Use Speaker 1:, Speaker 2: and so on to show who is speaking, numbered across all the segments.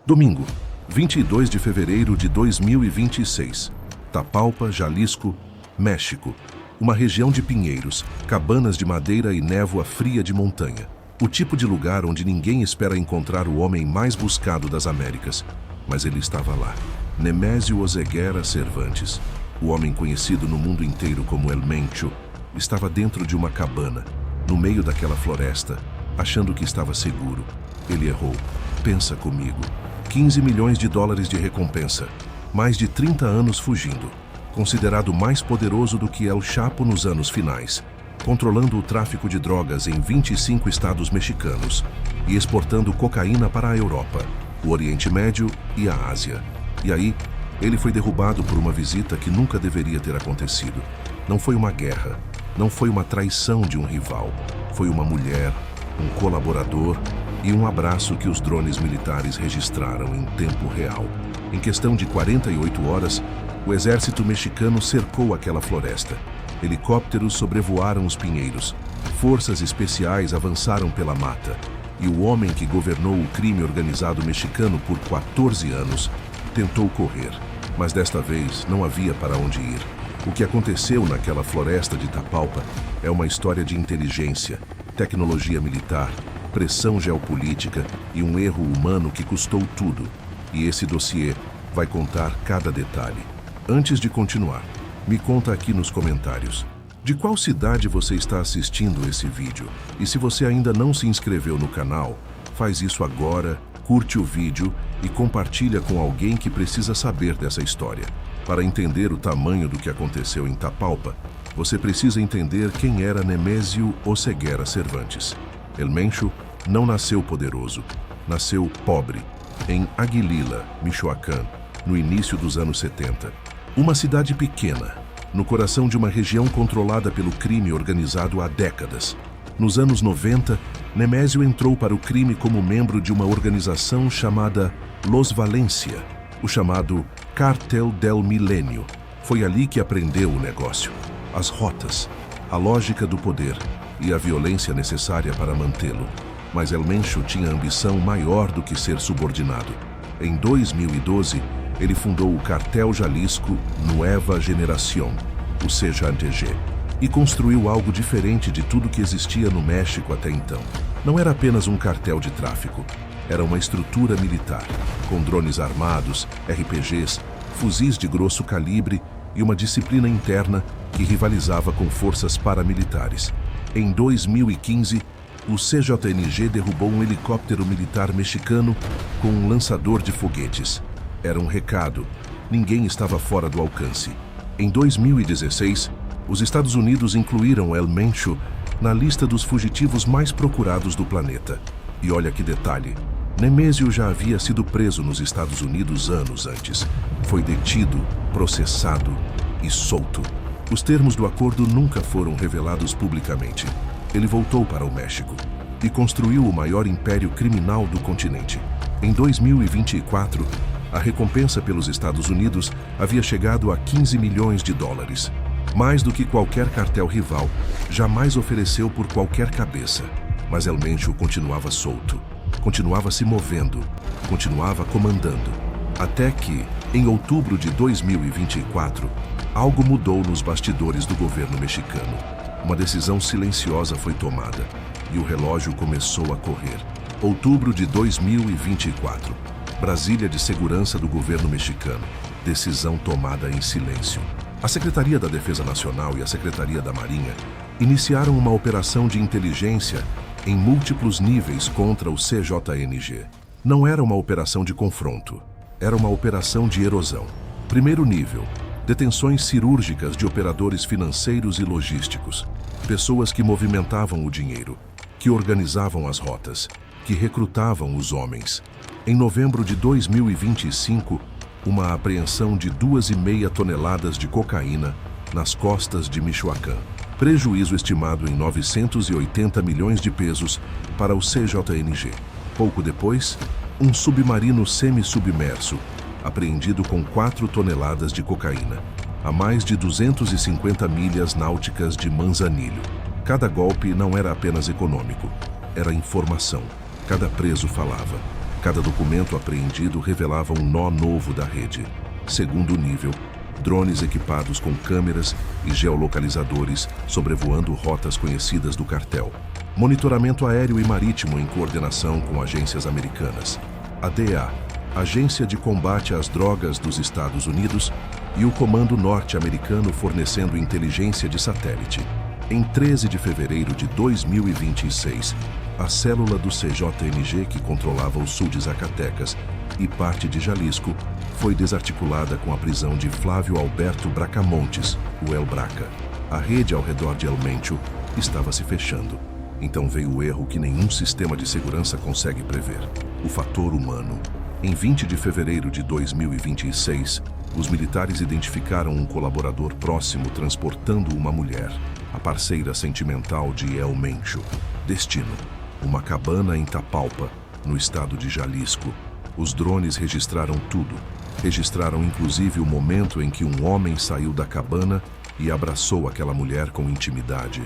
Speaker 1: Domingo, 22 de fevereiro de 2026. Tapalpa, Jalisco, México. Uma região de pinheiros, cabanas de madeira e névoa fria de montanha. O tipo de lugar onde ninguém espera encontrar o homem mais buscado das Américas. Mas ele estava lá. Nemésio Oseguera Cervantes, o homem conhecido no mundo inteiro como El Mencho, estava dentro de uma cabana, no meio daquela floresta, achando que estava seguro. Ele errou. Pensa comigo. 15 milhões de dólares de recompensa. Mais de 30 anos fugindo. Considerado mais poderoso do que El Chapo nos anos finais. Controlando o tráfico de drogas em 25 estados mexicanos e exportando cocaína para a Europa, o Oriente Médio e a Ásia. E aí, ele foi derrubado por uma visita que nunca deveria ter acontecido. Não foi uma guerra, não foi uma traição de um rival. Foi uma mulher, um colaborador e um abraço que os drones militares registraram em tempo real. Em questão de 48 horas, o exército mexicano cercou aquela floresta. Helicópteros sobrevoaram os pinheiros. Forças especiais avançaram pela mata. E o homem que governou o crime organizado mexicano por 14 anos tentou correr. Mas desta vez não havia para onde ir. O que aconteceu naquela floresta de Tapalpa é uma história de inteligência, tecnologia militar, pressão geopolítica e um erro humano que custou tudo. E esse dossiê vai contar cada detalhe. Antes de continuar, me conta aqui nos comentários. De qual cidade você está assistindo esse vídeo? E se você ainda não se inscreveu no canal, faz isso agora, curte o vídeo e compartilha com alguém que precisa saber dessa história. Para entender o tamanho do que aconteceu em Tapalpa, você precisa entender quem era Nemésio Oseguera Cervantes. El Mencho não nasceu poderoso, nasceu pobre, em Aguililla, Michoacán, no início dos anos 70. Uma cidade pequena, no coração de uma região controlada pelo crime organizado há décadas. Nos anos 90, Nemésio entrou para o crime como membro de uma organização chamada Los Valencia, o chamado Cartel del Milenio. Foi ali que aprendeu o negócio, as rotas, a lógica do poder e a violência necessária para mantê-lo. Mas El Mencho tinha ambição maior do que ser subordinado. Em 2012, ele fundou o Cartel Jalisco Nueva Generación, o CJNTG, e construiu algo diferente de tudo que existia no México até então. Não era apenas um cartel de tráfico, era uma estrutura militar, com drones armados, RPGs, fuzis de grosso calibre e uma disciplina interna que rivalizava com forças paramilitares. Em 2015, o CJNG derrubou um helicóptero militar mexicano com um lançador de foguetes. Era um recado. Ninguém estava fora do alcance. Em 2016, os Estados Unidos incluíram El Mencho na lista dos fugitivos mais procurados do planeta. E olha que detalhe, Nemésio já havia sido preso nos Estados Unidos anos antes. Foi detido, processado e solto. Os termos do acordo nunca foram revelados publicamente. Ele voltou para o México e construiu o maior império criminal do continente. Em 2024, a recompensa pelos Estados Unidos havia chegado a 15 milhões de dólares. Mais do que qualquer cartel rival jamais ofereceu por qualquer cabeça. Mas El Mencho continuava solto, continuava se movendo, continuava comandando. Até que, em outubro de 2024, algo mudou nos bastidores do governo mexicano. Uma decisão silenciosa foi tomada e o relógio começou a correr. Outubro de 2024. Brasília de Segurança do governo mexicano. Decisão tomada em silêncio. A Secretaria da Defesa Nacional e a Secretaria da Marinha iniciaram uma operação de inteligência em múltiplos níveis contra o CJNG. Não era uma operação de confronto, era uma operação de erosão. Primeiro nível, detenções cirúrgicas de operadores financeiros e logísticos, pessoas que movimentavam o dinheiro, que organizavam as rotas, que recrutavam os homens. Em novembro de 2025, uma apreensão de 2,5 toneladas de cocaína nas costas de Michoacán. Prejuízo estimado em 980 milhões de pesos para o CJNG. Pouco depois, um submarino semi-submerso, apreendido com 4 toneladas de cocaína, a mais de 250 milhas náuticas de Manzanillo. Cada golpe não era apenas econômico, era informação. Cada preso falava. Cada documento apreendido revelava um nó novo da rede. Segundo nível, drones equipados com câmeras e geolocalizadores sobrevoando rotas conhecidas do cartel. Monitoramento aéreo e marítimo em coordenação com agências americanas. A DEA, Agência de Combate às Drogas dos Estados Unidos, e o Comando Norte-Americano fornecendo inteligência de satélite. Em 13 de fevereiro de 2026, a célula do CJNG que controlava o sul de Zacatecas e parte de Jalisco foi desarticulada com a prisão de Flávio Alberto Bracamontes, o El Braca. A rede ao redor de El Mencho estava se fechando. Então veio o erro que nenhum sistema de segurança consegue prever: o fator humano. Em 20 de fevereiro de 2026, os militares identificaram um colaborador próximo transportando uma mulher, a parceira sentimental de El Mencho. Destino: uma cabana em Tapalpa, no estado de Jalisco. Os drones registraram tudo. Registraram inclusive o momento em que um homem saiu da cabana e abraçou aquela mulher com intimidade.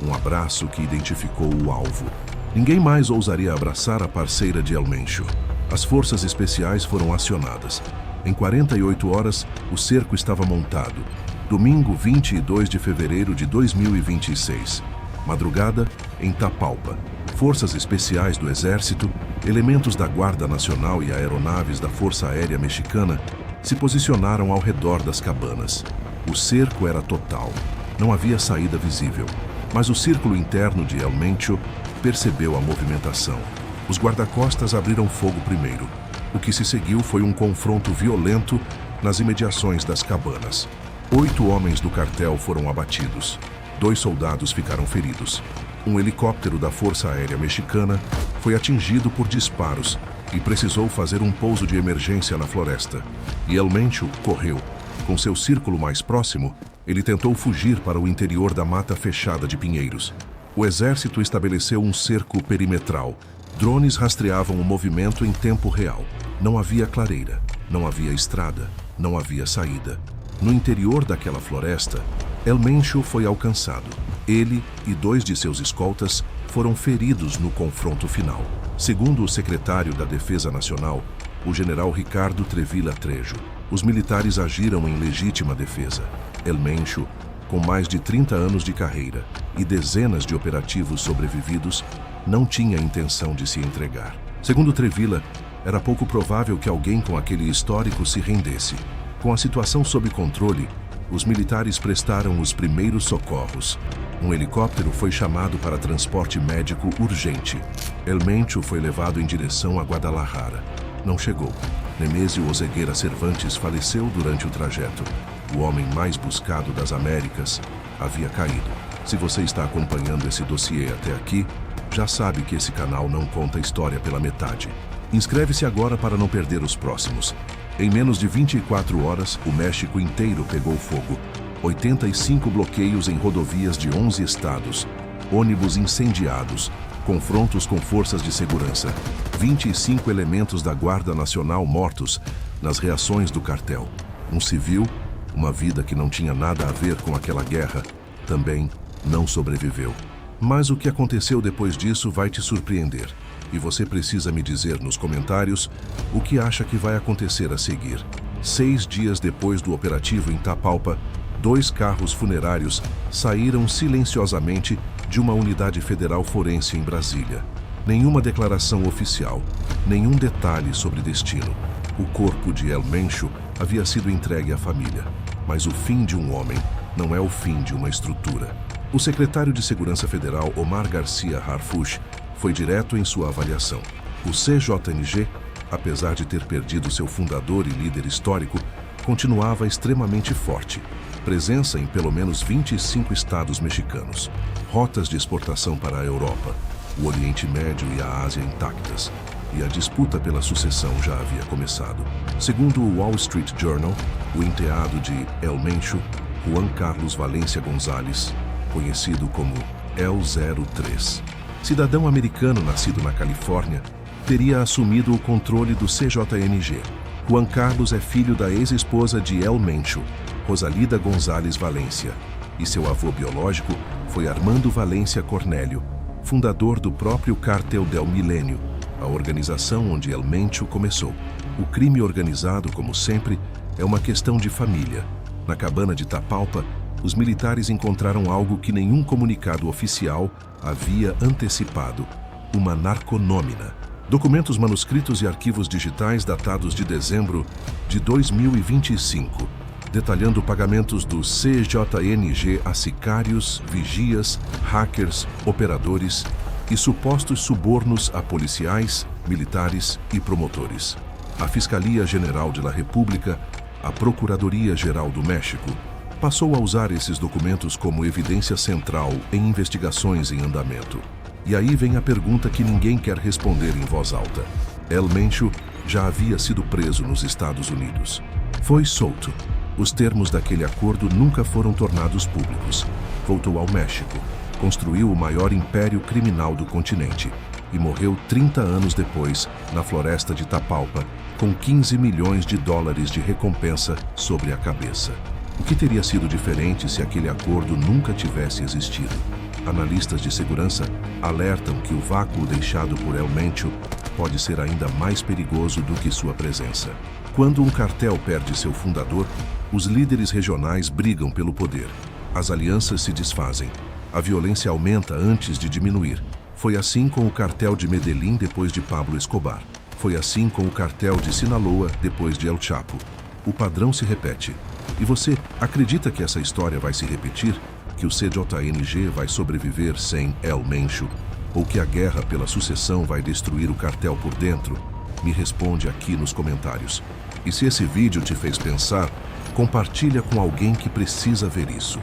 Speaker 1: Um abraço que identificou o alvo. Ninguém mais ousaria abraçar a parceira de El Mencho. As forças especiais foram acionadas. Em 48 horas, o cerco estava montado. Domingo 22 de fevereiro de 2026. Madrugada, em Tapalpa. Forças especiais do Exército, elementos da Guarda Nacional e aeronaves da Força Aérea Mexicana se posicionaram ao redor das cabanas. O cerco era total. Não havia saída visível. Mas o círculo interno de El Mencho percebeu a movimentação. Os guarda-costas abriram fogo primeiro. O que se seguiu foi um confronto violento nas imediações das cabanas. 8 homens do cartel foram abatidos. 2 soldados ficaram feridos. Um helicóptero da Força Aérea Mexicana foi atingido por disparos e precisou fazer um pouso de emergência na floresta. E El Mencho correu. Com seu círculo mais próximo, ele tentou fugir para o interior da mata fechada de pinheiros. O exército estabeleceu um cerco perimetral. Drones rastreavam o movimento em tempo real. Não havia clareira, não havia estrada, não havia saída. No interior daquela floresta, El Mencho foi alcançado. Ele e 2 de seus escoltas foram feridos no confronto final. Segundo o secretário da Defesa Nacional, o general Ricardo Trevilla Trejo, os militares agiram em legítima defesa. El Mencho, com mais de 30 anos de carreira e dezenas de operativos sobrevividos, não tinha intenção de se entregar. Segundo Trevilla, era pouco provável que alguém com aquele histórico se rendesse. Com a situação sob controle, os militares prestaram os primeiros socorros. Um helicóptero foi chamado para transporte médico urgente. El Mencho foi levado em direção a Guadalajara. Não chegou. Nemésio Oseguera Cervantes faleceu durante o trajeto. O homem mais buscado das Américas havia caído. Se você está acompanhando esse dossiê até aqui, já sabe que esse canal não conta a história pela metade. Inscreve-se agora para não perder os próximos. Em menos de 24 horas, o México inteiro pegou fogo. 85 bloqueios em rodovias de 11 estados. Ônibus incendiados. Confrontos com forças de segurança. 25 elementos da Guarda Nacional mortos nas reações do cartel. Um civil, uma vida que não tinha nada a ver com aquela guerra, também não sobreviveu. Mas o que aconteceu depois disso vai te surpreender. E você precisa me dizer nos comentários o que acha que vai acontecer a seguir. 6 dias depois do operativo em Tapalpa, 2 carros funerários saíram silenciosamente de uma unidade federal forense em Brasília. Nenhuma declaração oficial, nenhum detalhe sobre destino. O corpo de El Mencho havia sido entregue à família. Mas o fim de um homem não é o fim de uma estrutura. O secretário de Segurança Federal, Omar Garcia Harfuch, foi direto em sua avaliação. O CJNG, apesar de ter perdido seu fundador e líder histórico, continuava extremamente forte. Presença em pelo menos 25 estados mexicanos. Rotas de exportação para a Europa, o Oriente Médio e a Ásia intactas. E a disputa pela sucessão já havia começado. Segundo o Wall Street Journal, o enteado de El Mencho, Juan Carlos Valencia González, conhecido como El 03, cidadão americano nascido na Califórnia, teria assumido o controle do CJNG. Juan Carlos é filho da ex-esposa de El Mencho, Rosalida González Valencia, e seu avô biológico foi Armando Valencia Cornélio, fundador do próprio Cártel del Milênio, a organização onde El Mencho começou. O crime organizado, como sempre, é uma questão de família. Na cabana de Tapalpa, os militares encontraram algo que nenhum comunicado oficial havia antecipado: uma narconômina. Documentos manuscritos e arquivos digitais datados de dezembro de 2025, detalhando pagamentos do CJNG a sicários, vigias, hackers, operadores e supostos subornos a policiais, militares e promotores. A Fiscalia General de la República, a Procuradoria-Geral do México, passou a usar esses documentos como evidência central em investigações em andamento. E aí vem a pergunta que ninguém quer responder em voz alta. El Mencho já havia sido preso nos Estados Unidos. Foi solto. Os termos daquele acordo nunca foram tornados públicos. Voltou ao México, construiu o maior império criminal do continente e morreu 30 anos depois, na floresta de Tapalpa, com 15 milhões de dólares de recompensa sobre a cabeça. O que teria sido diferente se aquele acordo nunca tivesse existido? Analistas de segurança alertam que o vácuo deixado por El Mencho pode ser ainda mais perigoso do que sua presença. Quando um cartel perde seu fundador, os líderes regionais brigam pelo poder. As alianças se desfazem. A violência aumenta antes de diminuir. Foi assim com o cartel de Medellín depois de Pablo Escobar. Foi assim com o cartel de Sinaloa depois de El Chapo. O padrão se repete. E você acredita que essa história vai se repetir? Que o CJNG vai sobreviver sem El Mencho? Ou que a guerra pela sucessão vai destruir o cartel por dentro? Me responde aqui nos comentários. E se esse vídeo te fez pensar, compartilha com alguém que precisa ver isso.